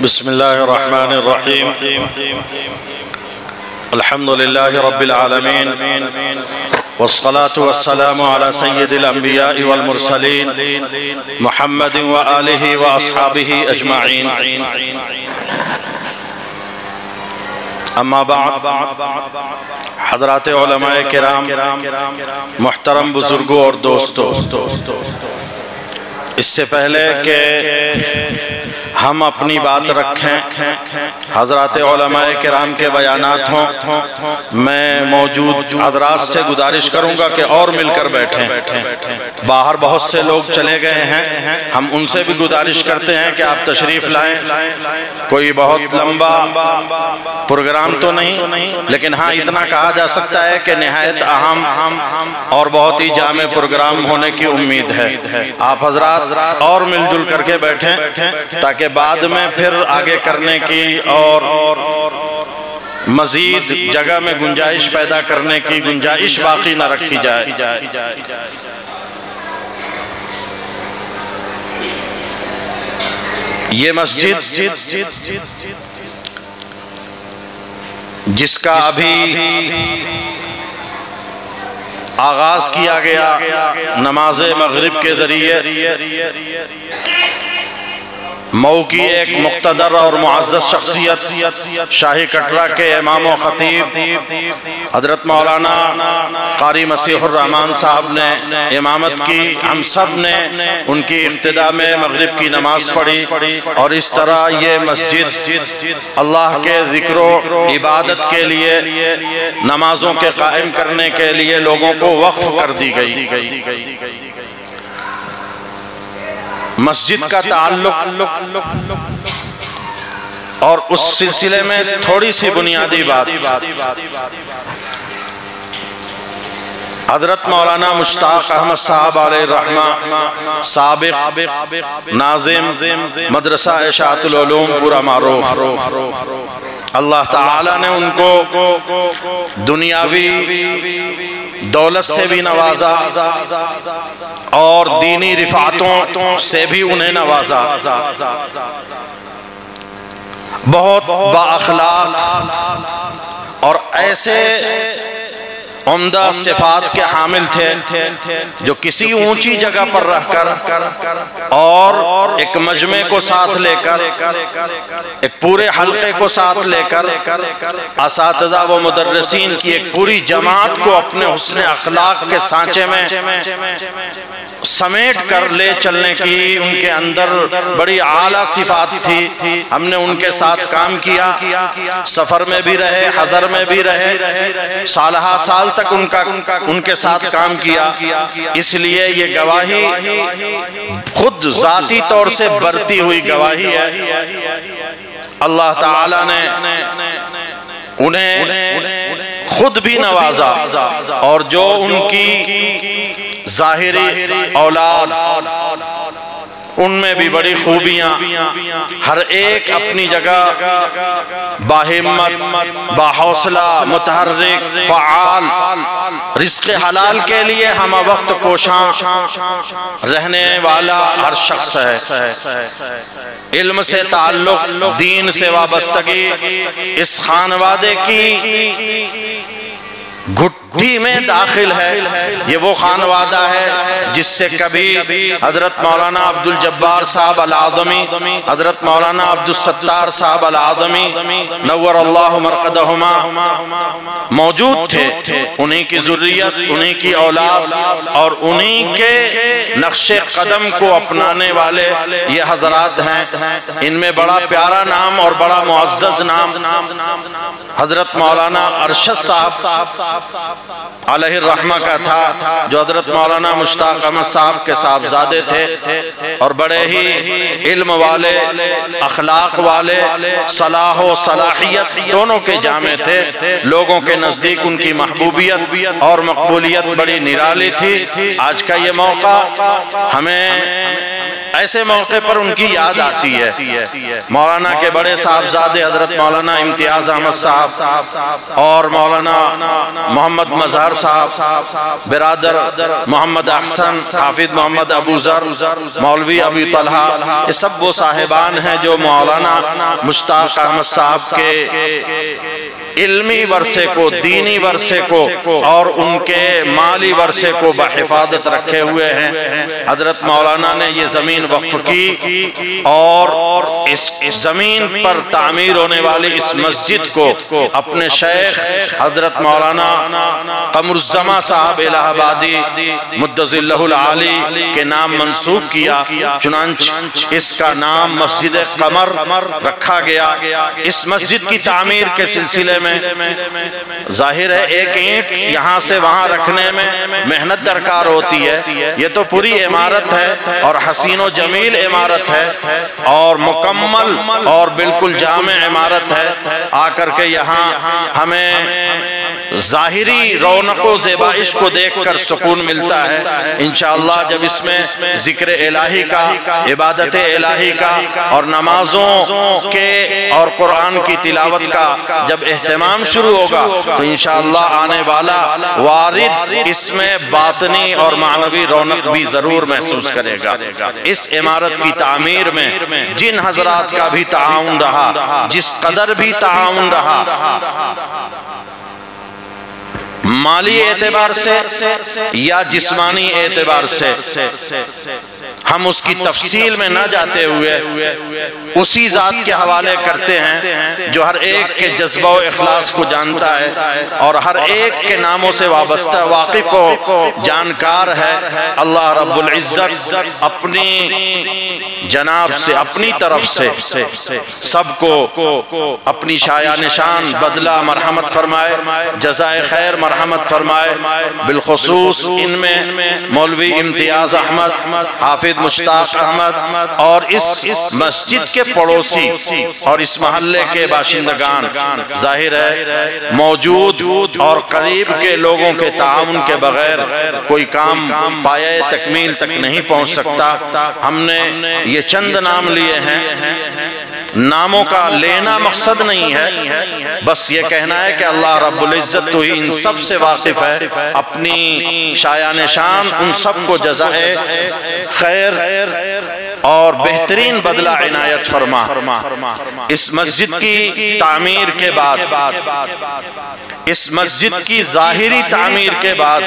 بسم الله الرحمن الرحيم. الحمد لله رب العالمين، والصلاة والسلام على سيد الأنبياء والمرسلين محمد وآله وأصحابه أجمعين. اما بعد، حضرات علماء کرام، محترم بزرگوں اور دوستوں، اس سے پہلے کہ ہم اپنی بات رکھیں، حضرات علماء کرام کے بیانات ہوں، میں موجود حضرات سے گزارش کروں گا کہ اور مل کر بیٹھیں۔ باہر بہت سے لوگ چلے گئے ہیں، ہم ان سے بھی گزارش کرتے ہیں کہ آپ تشریف لائیں۔ کوئی بہت لمبا پروگرام تو نہیں، لیکن ہاں اتنا کہا جا سکتا ہے کہ نہایت اہم اور بہت ہی جامع پروگرام ہونے کی امید ہے۔ آپ حضرات اور مل جل کر کے بیٹھیں تاکہ بعد میں پھر آگے کرنے کی اور مزید جگہ میں گنجائش پیدا کرنے کی گنجائش باقی نہ رکھی جائے۔ یہ مسجد جس کا ابھی آغاز کیا گیا نماز مغرب کے ذریعے، مئو کی ایک مقتدر اور معزز شخصیت شاہی کٹرا کے امام و خطیب حضرت مولانا قاری مسیح الرحمن صاحب نے امامت کی، ہم سب نے ان کی ابتدا میں مغرب کی نماز پڑھی، اور اس طرح یہ مسجد اللہ کے ذکر و عبادت کے لیے، نمازوں کے قائم کرنے کے لیے لوگوں کو وقف کر دی گئی۔ مسجد کا تعلق اور اس سلسلے میں تھوڑی سی بنیادی بات، حضرت مولانا مشتاق احمد صاحب علیہ الرحمہ، سابق ناظم مدرسہ اشاعت العلوم پورا معروف، اللہ تعالیٰ نے ان کو دنیاوی دولت سے بھی نوازا اور دینی رفعتوں سے بھی انہیں نوازا۔ بہت با اخلاق اور ایسے عمدہ صفات کے حامل تھے جو کسی اونچی جگہ پر رہ کر اور ایک مجمع کو ساتھ لے کر، ایک پورے حلقے کو ساتھ لے کر، اساتذہ و مدرسین کی ایک پوری جماعت کو اپنے حسن اخلاق کے سانچے میں سمیٹ کر لے چلنے کی ان کے اندر بڑی اعلیٰ صفات تھی۔ ہم نے ان کے ساتھ کام کیا، سفر میں بھی رہے، حضر میں بھی رہے، سالہ سال تک ان کے ساتھ کام کیا۔ اس لیے یہ گواہی خود ذاتی طور سے برتی ہوئی گواہی ہے۔ اللہ تعالیٰ نے انہیں خود بھی نوازا، اور جو ان کی ظاہری اولاد، ان میں بھی بڑی خوبیاں، ہر ایک اپنی جگہ باہمت، باحوصلہ، متحرک، فعال، رزق حلال کے لیے ہم وقت کوشاں رہنے والا ہر شخص ہے۔ علم سے تعلق، دین سے وابستگی اس خانوادے کی گھٹی میں داخل ہے۔ یہ وہ خانوادہ ہے جس سے کبھی حضرت مولانا عبدالجبار صاحب العظمی، حضرت مولانا عبدالستار صاحب العظمی نور اللہ مرقدہما موجود تھے۔ انہی کی ذریت، انہی کی اولاد اور انہی کے نقش قدم کو اپنانے والے یہ حضرات ہیں۔ ان میں بڑا پیارا نام اور بڑا معزز نام حضرت مولانا ارشد صاحب علیہ الرحمہ کا تھا، جو حضرت مولانا مشتاق احمد صاحب کے صاحبزادے تھے، اور بڑے ہی علم والے، اخلاق والے، صلاح و صلاحیت دونوں کے جامع تھے۔ لوگوں کے نزدیک ان کی محبوبیت اور مقبولیت بڑی نرالی تھی۔ آج کا یہ موقع ہمیں ایسے موقع پر ان کی یاد آتی ہے۔ مولانا کے بڑے صاحبزادے حضرت مولانا امتیاز احمد صاحب اور مولانا محمد مظہر صاحب، برادر محمد احسن، حافظ محمد ابو ذر، مولوی ابی طلحہ، یہ سب وہ صاحبان ہیں جو مولانا مشتاق احمد صاحب کے علمی ورثے کو، دینی ورثے کو اور ان کے مالی ورثے کو بحفاظت رکھے ہوئے ہیں۔ حضرت مولانا نے یہ زمین وقف کی اور اس زمین پر تعمیر ہونے والی اس مسجد کو اپنے شیخ حضرت مولانا قمر الزماں صاحب الہ آبادی مدظ اللہ العالی کے نام منسوب کیا، چنانچہ اس کا نام مسجد قمر رکھا گیا۔ اس مسجد کی تعمیر کے سلسلے میں ظاہر ہے ایک اینٹ یہاں سے وہاں رکھنے میں محنت درکار ہوتی ہے، یہ تو پوری عمارت ہے اور حسین و جمیل عمارت ہے اور مکمل اور بالکل جامع عمارت ہے۔ آ کر کے یہاں ہمیں ظاہری رونق و زیبائش کو دیکھ کر سکون ملتا ہے۔ انشاءاللہ جب اس میں ذکر الہی کا، عبادت الہی کا اور نمازوں کے اور قرآن کی تلاوت کا جب اہتمام شروع ہوگا تو انشاءاللہ آنے والا وارد اس میں باطنی اور معنوی رونق بھی ضرور محسوس کرے گا۔ اس عمارت کی تعمیر میں جن حضرات کا بھی تعاون رہا، جس قدر بھی تعاون رہا، مالی اعتبار سے یا جسمانی اعتبار سے، ہم اس کی تفصیل میں نہ جاتے ہوئے اسی ذات کے حوالے کرتے ہیں جو ہر ایک کے جذبہ و اخلاص کو جانتا ہے اور ہر ایک کے ناموں سے وابستہ، واقف و جانکار ہے۔ اللہ رب العزت اپنی جناب سے، اپنی طرف سے سب کو اپنی شایع نشان بدلہ مرحمت فرمائے، جزائے خیر مرحمت فرمائے۔ بالخصوص ان میں مولوی امتیاز احمد، حافظ مشتاق احمد اور اس مسجد کے پڑوسی اور اس محلے کے باشندگان، ظاہر ہے موجود اور قریب کے لوگوں کے تعاون کے بغیر کوئی کام پایہ تکمیل تک نہیں پہنچ سکتا۔ ہم نے یہ چند نام لیے ہیں، ناموں کا لینا مقصد نہیں ہے، بس یہ کہنا ہے کہ اللہ رب العزت تو ہی ان سب سے واقف ہے۔ اپنی شایع نشان ان سب کو جزائے خیر اور بہترین بدلہ عنایت فرما۔ اس مسجد کی تعمیر کے بعد، اس مسجد کی ظاہری تعمیر کے بعد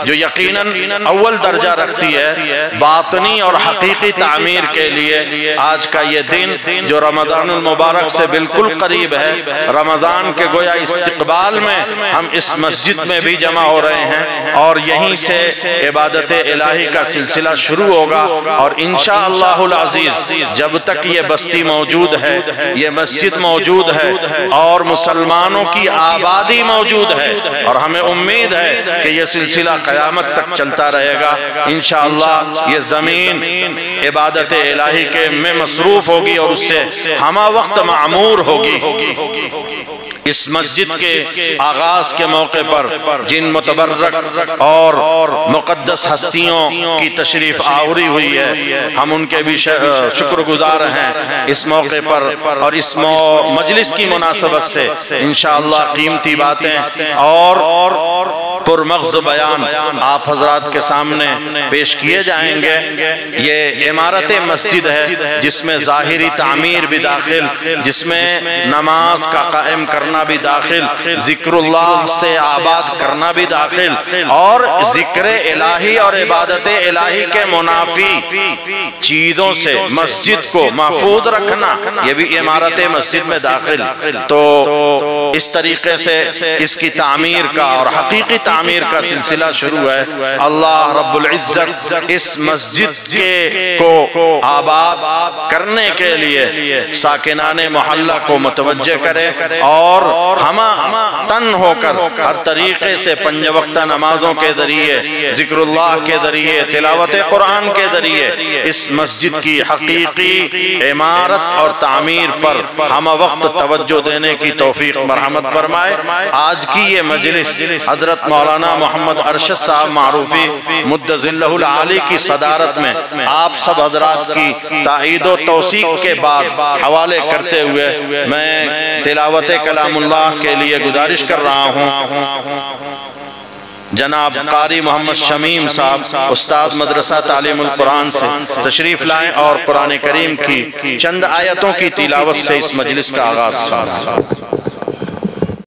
جو یقیناً اول درجہ رکھتی ہے باطنی اور حقیقی تعمیر کے لیے، آج کا یہ دن جو رمضان المبارک سے بالکل قریب ہے، رمضان کے گویا استقبال میں ہم اس مسجد میں بھی جمع ہو رہے ہیں اور یہیں سے عبادت الہی کا سلسلہ شروع ہوگا۔ اور انشاءاللہ العزیز جب تک یہ بستی موجود ہے، یہ مسجد موجود ہے اور مسلمانوں کی آبادی موجود ہے اور ہمیں امید ہے کہ یہ سلسلہ قیامت تک چلتا رہے گا، انشاءاللہ یہ زمین عبادت الہی کے میں مصروف ہوگی اور اس سے ہمہ وقت معمور ہوگی۔ اس مسجد کے آغاز کے موقع پر جن متبرک اور مقدس ہستیوں کی تشریف آوری ہوئی ہے، ہم ان کے بھی شکر گزار ہیں اس موقع پر اور اس مجلس کی مناسبت سے انشاءاللہ قیمتی باتیں اور پرمغز بیان آپ حضرات کے سامنے پیش کیے جائیں گے۔ یہ عمارت مسجد ہے جس میں ظاہری تعمیر بھی داخل، جس میں نماز کا قائم کرنا بھی داخل، ذکر اللہ سے آباد کرنا بھی داخل اور ذکر الہی اور عبادت الہی کے منافی چیزوں سے مسجد کو محفوظ رکھنا، یہ بھی عمارت مسجد میں داخل۔ تو اس طریقے سے اس کی تعمیر کا اور حقیقی تعمیر کا سلسلہ شروع ہے۔ اللہ رب العزت اس مسجد کو آباد کرنے کے لیے ساکنان محلہ کو متوجہ کرے اور ہم تن ہو کر ہر طریقے سے پنج وقتہ نمازوں کے ذریعے، ذکر اللہ کے ذریعے، تلاوت قرآن کے ذریعے اس مسجد کی حقیقی عمارت اور تعمیر پر ہم وقت توجہ دینے کی توفیق مرحمت فرمائے۔ آج کی یہ مجلس حضرت مولانا مولانا محمد ارشد صاحب معروفی مدظلہ العالی کی صدارت میں آپ سب حضرات کی تائید و توثیق کے بعد حوالے کرتے ہوئے میں تلاوت کلام اللہ کے لیے گزارش کر رہا ہوں جناب قاری محمد شمیم صاحب استاد مدرسہ تعلیم القرآن سے تشریف لائیں اور قرآن کریم کی چند آیتوں کی تلاوت سے اس مجلس کا آغاز فرمائیں۔